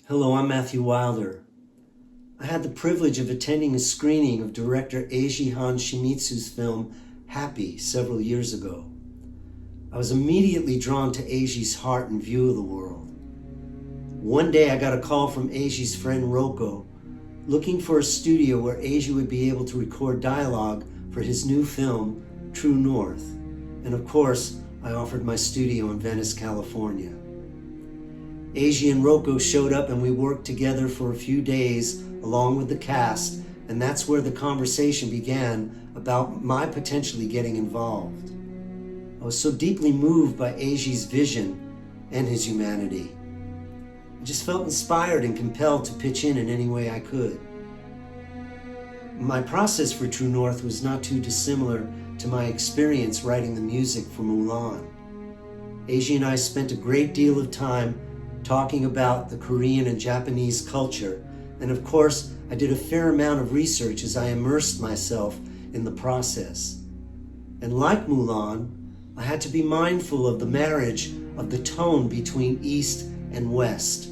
Hello, I'm Matthew Wilder. I had the privilege of attending a screening of director Eiji Han Shimitsu's film Happy several years ago. I was immediately drawn to Eiji's heart and view of the world. One day I got a call from Eiji's friend Rocco, looking for a studio where Eiji would be able to record dialogue for his new film, True North. And of course, I offered my studio in Venice, California. Eiji and Rocco showed up and we worked together for a few days along with the cast, and that's where the conversation began about my potentially getting involved. I was so deeply moved by Eiji's vision and his humanity. I just felt inspired and compelled to pitch in any way I could. My process for True North was not too dissimilar to my experience writing the music for Mulan. Eiji and I spent a great deal of time talking about the Korean and Japanese culture, and of course, I did a fair amount of research as I immersed myself in the process. And like Mulan, I had to be mindful of the marriage of the tone between East and West.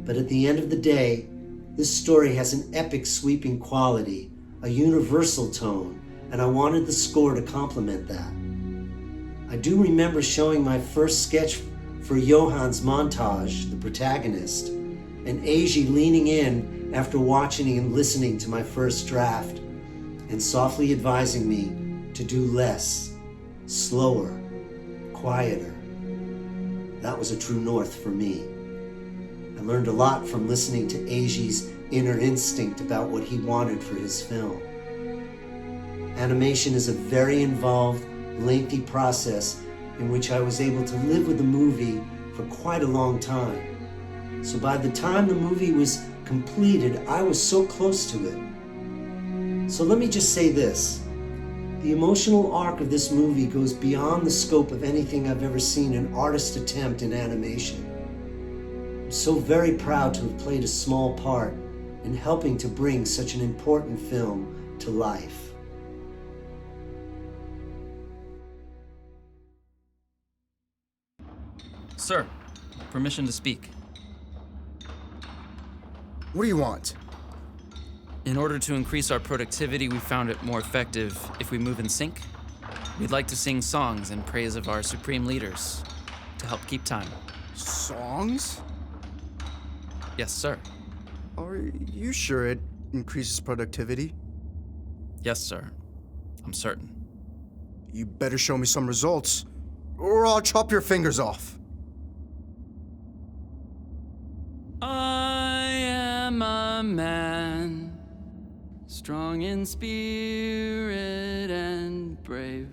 But at the end of the day, this story has an epic sweeping quality, a universal tone, and I wanted the score to complement that. I do remember showing my first sketch for Johan's montage, the protagonist, and Eiji leaning in after watching and listening to my first draft and softly advising me to do less, slower, quieter. That was a true north for me. I learned a lot from listening to Eiji's inner instinct about what he wanted for his film. Animation is a very involved, lengthy process in which I was able to live with the movie for quite a long time. So by the time the movie was completed, I was so close to it. So let me just say this. The emotional arc of this movie goes beyond the scope of anything I've ever seen an artist attempt in animation. I'm so very proud to have played a small part in helping to bring such an important film to life. Sir, permission to speak. What do you want? In order to increase our productivity, we found it more effective if we move in sync. We'd like to sing songs in praise of our supreme leaders to help keep time. Songs? Yes, sir. Are you sure it increases productivity? Yes, sir. I'm certain. You better show me some results, or I'll chop your fingers off. I am a man, strong in spirit and brave.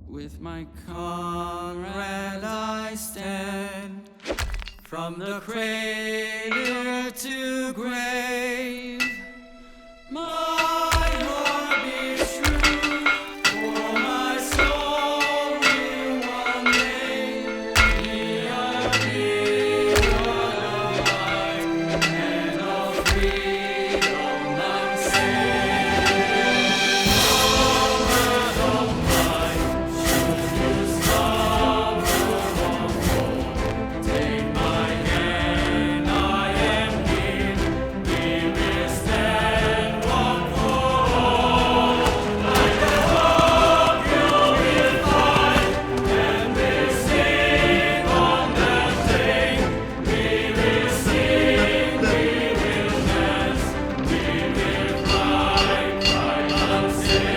With my comrade I stand, from the cradle to grave. My heart is true, for my soul will one day be a hero of life and of freedom unsafe. Over the light, should you stumble or fall, take my hand, I am here, we will stand one for all. I hope you will find, and we'll sing on that day. We will sing, we will dance, we will cry unsafe.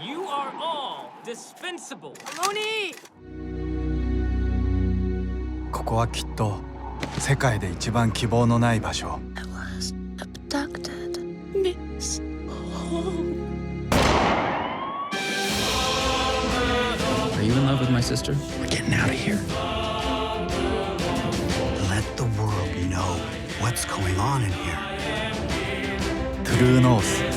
You are all dispensable. ここはきっと世界で一番希望のない場所。 I was abducted. Miss home. Are you in love with my sister? We're getting out of here. Let the world know what What's going on in here? トゥルーノース